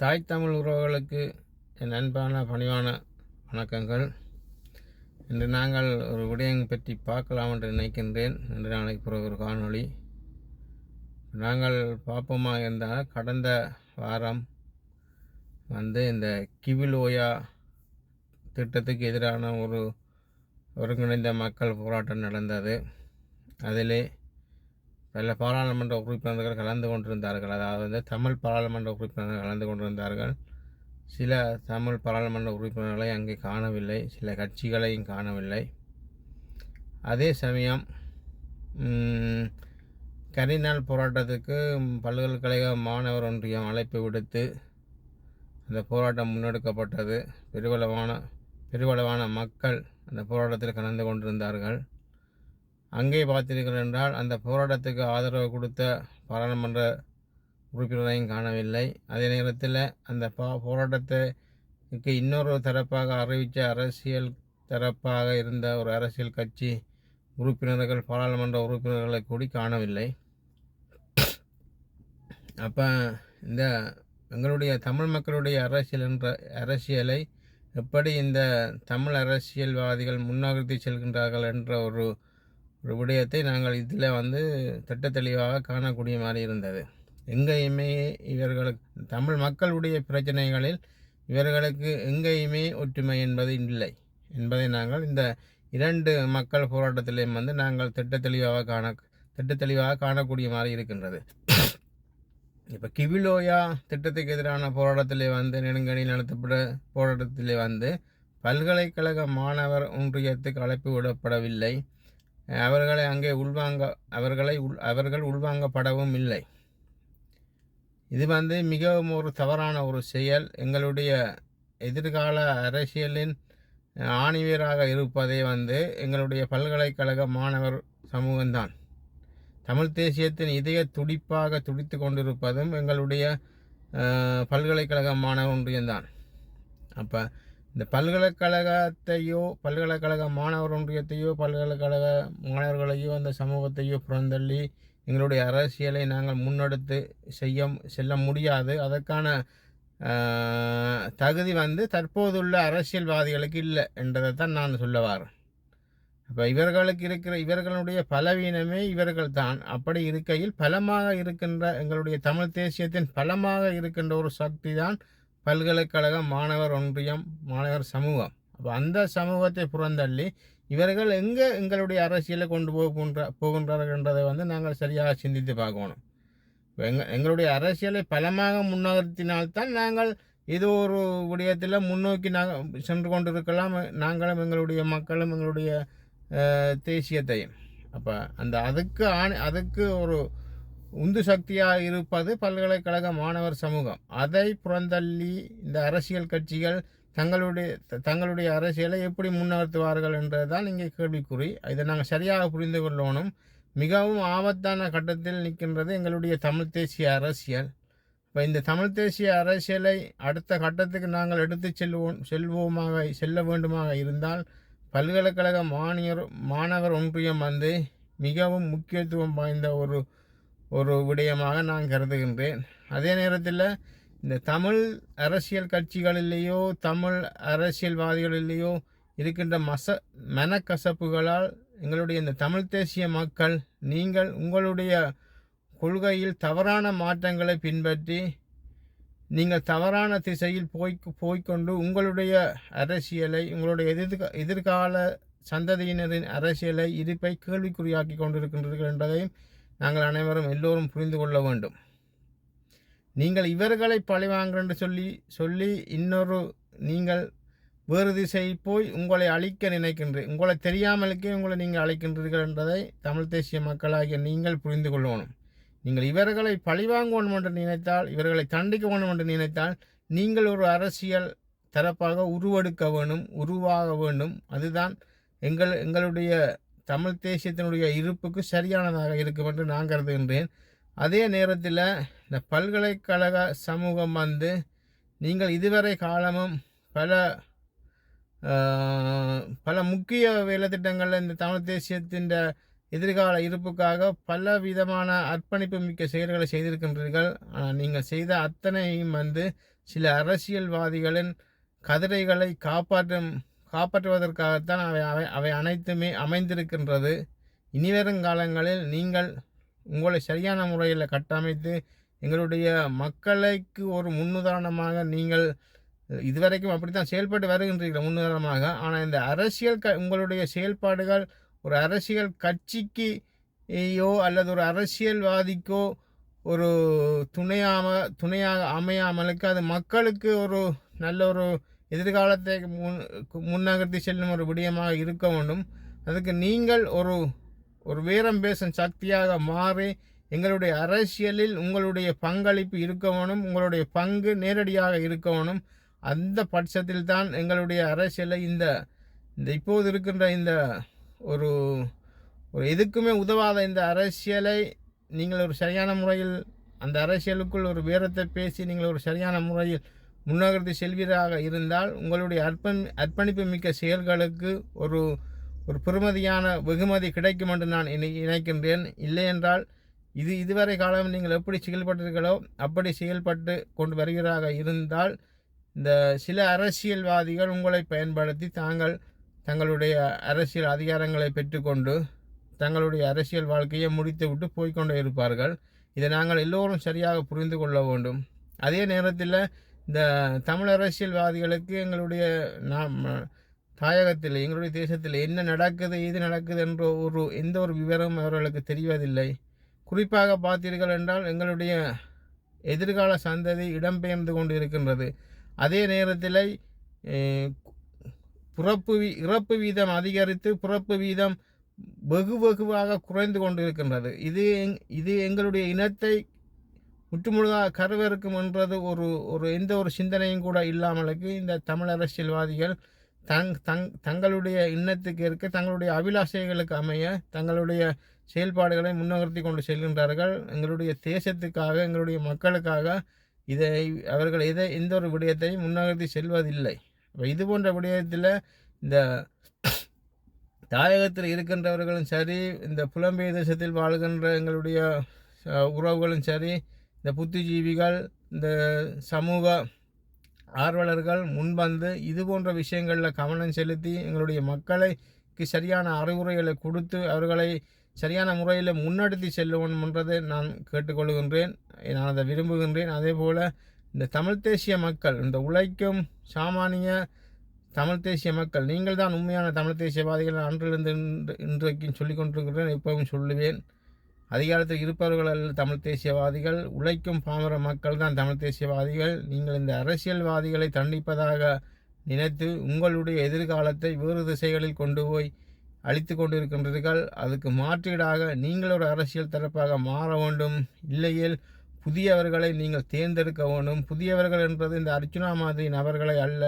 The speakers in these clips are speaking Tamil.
தாய் தமிழ் உறவுகளுக்கு என் அன்பான பணிவான வணக்கங்கள். இன்று நாங்கள் ஒரு விடயம் பற்றி பார்க்கலாம் என்று நினைக்கின்றேன். 2 நாளைக்கு பிறகு ஒரு காணொளி நாங்கள் பார்ப்போமா இருந்தால், கடந்த வாரம் இந்த கிவிலோயா திட்டத்துக்கு எதிரான ஒரு ஒருங்கிணைந்த மக்கள் போராட்டம் நடந்தது. அதிலே பல பாராளுமன்ற உறுப்பினர்கள் கலந்து கொண்டிருந்தார்கள். அதாவது தமிழ் பாராளுமன்ற உறுப்பினர்கள் கலந்து கொண்டிருந்தார்கள். சில தமிழ் பாராளுமன்ற உறுப்பினர்களை அங்கே காணவில்லை, சில கட்சிகளையும் காணவில்லை. அதே சமயம் கரிநாள் போராட்டத்துக்கு பல்கலைக்கழக மாணவர் ஒன்றியம் அழைப்பு விடுத்து அந்த போராட்டம் முன்னெடுக்கப்பட்டது. பெருவளவான மக்கள் அந்த போராட்டத்தில் கலந்து கொண்டிருந்தார்கள். அங்கே பார்த்தீர்கள் என்றால், அந்த போராட்டத்துக்கு ஆதரவு கொடுத்த பாராளுமன்ற உறுப்பினரையும் காணவில்லை. அதே நேரத்தில் அந்த போராட்டத்துக்கு இன்னொரு தரப்பாக அறிவித்த அரசியல் தரப்பாக இருந்த ஒரு அரசியல் கட்சி உறுப்பினர்கள், பாராளுமன்ற உறுப்பினர்களை கூடி காணவில்லை. அப்போ இந்த எங்களுடைய தமிழ் மக்களுடைய அரசியலை எப்படி இந்த தமிழ் அரசியல்வாதிகள் முன்னகர்த்தி செல்கின்றார்கள் என்ற ஒரு விடயத்தை நாங்கள் இதில் திட்ட தெளிவாக காணக்கூடிய மாதிரி இருந்தது. எங்கேயுமே இவர்களுக்கு தமிழ் மக்களுடைய பிரச்சனைகளில் இவர்களுக்கு எங்கேயுமே ஒற்றுமை என்பது இல்லை என்பதை நாங்கள் இந்த 2 மக்கள் போராட்டத்திலேயும் நாங்கள் திட்ட தெளிவாக காணக்கூடிய மாதிரி இருக்கின்றது. இப்போ கிவிலோயா திட்டத்துக்கு எதிரான போராட்டத்திலே நெடுங்கணியில் நடத்தப்பட்ட போராட்டத்திலே பல்கலைக்கழக மாணவர் ஒன்றியத்துக்கு அழைப்பு விடப்படவில்லை. அவர்களை அங்கே அவர்கள் உள்வாங்கப்படவும் இல்லை. இது மிகவும் ஒரு தவறான ஒரு செயல். எங்களுடைய எதிர்கால அரசியலின் ஆணிவேராக இருப்பதே எங்களுடைய பல்கலைக்கழக மாணவர் சமூகம்தான். தமிழ் தேசியத்தின் இதய துடிப்பாக துடித்து கொண்டிருப்பதும் எங்களுடைய பல்கலைக்கழக மாணவர் ஒன்றியம்தான். அப்போ இந்த பல்கலைக்கழக மாணவர் ஒன்றியத்தையோ பல்கலைக்கழக மாணவர்களையோ அந்த சமூகத்தையோ புறந்தள்ளி எங்களுடைய அரசியலை நாங்கள் முன்னெடுத்து செல்ல முடியாது. அதற்கான தகுதி தற்போதுள்ள அரசியல்வாதிகளுக்கு இல்லை என்றதை தான் நான் சொல்ல வரேன். அப்போ இவர்களுடைய பலவீனமே இவர்கள் தான். அப்படி இருக்கையில் பலமாக இருக்கின்ற எங்களுடைய தமிழ் தேசியத்தின் பலமாக இருக்கின்ற ஒரு சக்தி தான் பல்கலைக்கழக மாணவர் ஒன்றியம், மாணவர் சமூகம். அப்போ அந்த சமூகத்தை புறந்தள்ளி இவர்கள் எங்களுடைய அரசியலை கொண்டு போகின்றார்கள் என்றதை நாங்கள் சரியாக சிந்தித்து பார்க்கணும். எங்களுடைய அரசியலை பலமாக முன்னகர்த்தினால்தான் நாங்கள் இது ஒரு விடயத்தில் முன்னோக்கி நாங்கள் சென்று கொண்டிருக்கலாம், நாங்களும் எங்களுடைய மக்களும் எங்களுடைய தேசியத்தையும். அப்போ அதுக்கு ஒரு உந்து சக்தியாக இருப்பது பல்கலைக்கழக மாணவர் சமூகம். அதை புறந்தள்ளி இந்த அரசியல் கட்சிகள் தங்களுடைய அரசியலை எப்படி முன்னகர்த்துவார்கள் என்றதுதான் இங்கே கேள்விக்குறி. இதை நாங்கள் சரியாக புரிந்து கொள்ளணும். மிகவும் ஆபத்தான கட்டத்தில் நிற்கின்றது எங்களுடைய தமிழ் தேசிய அரசியல். இப்போ இந்த தமிழ் தேசிய அரசியலை அடுத்த கட்டத்துக்கு நாங்கள் எடுத்து செல்ல வேண்டுமாக இருந்தால் பல்கலைக்கழக மாணவர் ஒன்றியம் மிகவும் முக்கியத்துவம் வாய்ந்த ஒரு விடயமாக நான் கருதுகின்றேன். அதே நேரத்தில் இந்த தமிழ் அரசியல் கட்சிகளிலேயோ தமிழ் அரசியல்வாதிகளிலேயோ இருக்கின்ற மனக்கசப்புகளால் எங்களுடைய இந்த தமிழ் தேசிய மக்கள், நீங்கள் உங்களுடைய கொள்கையில் தவறான மாற்றங்களை பின்பற்றி நீங்கள் தவறான திசையில் போய்கொண்டு உங்களுடைய அரசியலை, உங்களுடைய எதிர்கால சந்ததியினரின் அரசியலை இருப்பை கேள்விக்குறியாக்கி கொண்டிருக்கின்றீர்கள் என்பதையும் நாங்கள் அனைவரும் எல்லோரும் புரிந்து கொள்ள வேண்டும். நீங்கள் இவர்களை பழிவாங்க என்று சொல்லி நீங்கள் வேறு திசையில் போய் உங்களை அழிக்க நினைக்கின்றீர்கள். உங்களை தெரியாமலுக்கே நீங்கள் அழைக்கின்றீர்கள் என்பதை தமிழ் தேசிய மக்களாகிய நீங்கள் புரிந்து கொள்ளணும். நீங்கள் இவர்களை பழிவாங்க வேண்டும் என்று நினைத்தால், இவர்களை தண்டிக்க வேண்டும் என்று நினைத்தால், நீங்கள் ஒரு அரசியல் தரப்பாக உருவாக வேண்டும். அதுதான் எங்களுடைய தமிழ் தேசியத்தினுடைய இருப்புக்கு சரியானதாக இருக்கும் என்று நான் கருதுகின்றேன். அதே நேரத்தில் இந்த பல்கலைக்கழக சமூகம் நீங்கள் இதுவரை காலமும் பல முக்கிய வேலை திட்டங்களில் இந்த தமிழ் தேசியத்தின் எதிர்கால இருப்புக்காக பல விதமான அர்ப்பணிப்பு மிக்க செயல்களை செய்திருக்கின்றீர்கள். நீங்கள் செய்த அத்தனையும் சில அரசியல்வாதிகளின் கதிரைகளை காப்பாற்றுவதற்காகத்தான் அவை அவை அவை அனைத்துமே அமைந்திருக்கின்றது. இனிவரும் காலங்களில் நீங்கள் உங்களை சரியான முறையில் கட்டமைத்து எங்களுடைய மக்களுக்கு ஒரு முன்னுதாரணமாக நீங்கள் இதுவரைக்கும் அப்படித்தான் செயல்பட்டு வருகின்றீர்கள் முன்னுதாரணமாக. ஆனால் இந்த அரசியல் உங்களுடைய செயல்பாடுகள் ஒரு அரசியல் கட்சிக்கு அல்லது ஒரு அரசியல்வாதிக்கோ ஒரு துணையாக அமையாமலுக்கு அது மக்களுக்கு ஒரு நல்ல ஒரு எதிர்காலத்தை முன்னகர்த்தி செல்லும் ஒரு விடயமாக இருக்க வேண்டும். அதுக்கு நீங்கள் ஒரு வீரம் பேசும் சக்தியாக மாறி எங்களுடைய அரசியலில் உங்களுடைய பங்களிப்பு இருக்க வேணும், உங்களுடைய பங்கு நேரடியாக இருக்க வேணும். அந்த பட்சத்தில் தான் எங்களுடைய அரசியலை இந்த இப்போது இருக்கின்ற இந்த ஒரு எதுக்குமே உதவாத இந்த அரசியலை நீங்கள் ஒரு சரியான முறையில் அந்த அரசியலுக்குள் ஒரு வீரத்தை பேசி நீங்கள் ஒரு சரியான முறையில் முன்னகர்த்தி செல்வீராக இருந்தால் உங்களுடைய அர்ப்பணிப்பு மிக்க செயல்களுக்கு ஒரு பெறுமதியான வெகுமதி கிடைக்கும் என்று நான் நினைக்கின்றேன். இல்லையென்றால் இதுவரை காலம் நீங்கள் எப்படி செயல்பட்டீர்களோ அப்படி செயல்பட்டு கொண்டு வருகிறாக இருந்தால் இந்த சில அரசியல்வாதிகள் உங்களை பயன்படுத்தி தங்களுடைய அரசியல் அதிகாரங்களை பெற்றுக்கொண்டு தங்களுடைய அரசியல் வாழ்க்கையை முடித்து விட்டு போய்கொண்டே இருப்பார்கள். இதை நாங்கள் எல்லோரும் சரியாக புரிந்து கொள்ள வேண்டும். அதே நேரத்தில் இந்த தமிழ் அரசியல்வாதிகளுக்கு எங்களுடைய தாயகத்தில் எங்களுடைய தேசத்தில் என்ன நடக்குது ஏது நடக்குது என்ற எந்த ஒரு விவரமும் அவர்களுக்கு தெரிவதில்லை. குறிப்பாக பார்த்தீர்கள் என்றால் எங்களுடைய எதிர்கால சந்ததி இடம்பெயர்ந்து கொண்டு இருக்கின்றது. அதே நேரத்தில் இறப்பு வீதம் அதிகரித்து பிறப்பு வீதம் வெகுவாக குறைந்து கொண்டு இருக்கின்றது. இது எங்களுடைய இனத்தை முற்றுமுழுதாக கருவறுக்கும் என்றது எந்த ஒரு சிந்தனையும் கூட இல்லாமலுக்கு இந்த தமிழ் அரசியல்வாதிகள் தங்களுடைய எண்ணத்துக்கு இருக்க தங்களுடைய அபிலாஷைகளுக்கு அமைய தங்களுடைய செயல்பாடுகளை முன்னகர்த்தி கொண்டு செல்கின்றார்கள். எங்களுடைய தேசத்துக்காக எங்களுடைய மக்களுக்காக அவர்கள் எந்த ஒரு விடயத்தையும் முன்னகர்த்தி செல்வதில்லை. இது போன்ற விடயத்தில் இந்த தாயகத்தில் இருக்கின்றவர்களும் சரி, இந்த புலம்பெயர் தேசத்தில் வாழ்கின்ற எங்களுடைய உறவுகளும் சரி, இந்த புத்திஜீவிகள், இந்த சமூக ஆர்வலர்கள் முன்வந்து இது போன்ற விஷயங்களில் கவனம் செலுத்தி எங்களுடைய மக்களுக்கு சரியான அறிவுரைகளை கொடுத்து அவர்களை சரியான முறையில் முன்னெடுத்து செல்லுவோம் என்றதை நான் கேட்டுக்கொள்கின்றேன். நான் அதை விரும்புகின்றேன். அதே போல் இந்த தமிழ் தேசிய மக்கள், இந்த உழைக்கும் சாமானிய தமிழ் தேசிய மக்கள், நீங்கள் தான் உண்மையான தமிழ் தேசியவாதிகள் அன்றிலிருந்து இன்றைக்கும் சொல்லிக் கொண்டிருக்கிறேன், எப்பவும் சொல்லுவேன். அதிகாரத்தில் இருப்பவர்கள் அல்ல தமிழ் தேசியவாதிகள், உழைக்கும் பாமர மக்கள் தான் தமிழ் தேசியவாதிகள். நீங்கள் இந்த அரசியல்வாதிகளை தண்டிப்பதாக நினைத்து உங்களுடைய எதிர்காலத்தை வேறு திசைகளில் கொண்டு போய் அழித்து கொண்டிருக்கின்றீர்கள். அதுக்கு மாற்றீடாக நீங்கள் ஒரு அரசியல் தரப்பாக மாற வேண்டும். இல்லையில் புதியவர்களை நீங்கள் தேர்ந்தெடுக்க வேண்டும். புதியவர்கள் என்பது இந்த அர்ச்சுனா மாதிரி நபர்களை அல்ல,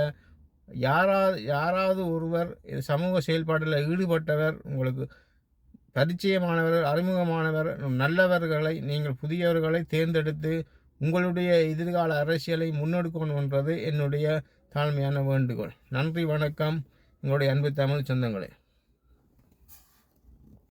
யாராவது ஒருவர் சமூக செயல்பாட்டில் ஈடுபட்டவர், உங்களுக்கு பரிச்சயமானவர், அறிமுகமானவர், நல்லவர்களை நீங்கள் புதியவர்களை தேர்ந்தெடுத்து உங்களுடைய எதிர்கால அரசியலை முன்னெடுக்கணும் என்றது என்னுடைய தாழ்மையான வேண்டுகோள். நன்றி, வணக்கம், உங்களுடைய அன்பு தமிழ் சொந்தங்களே.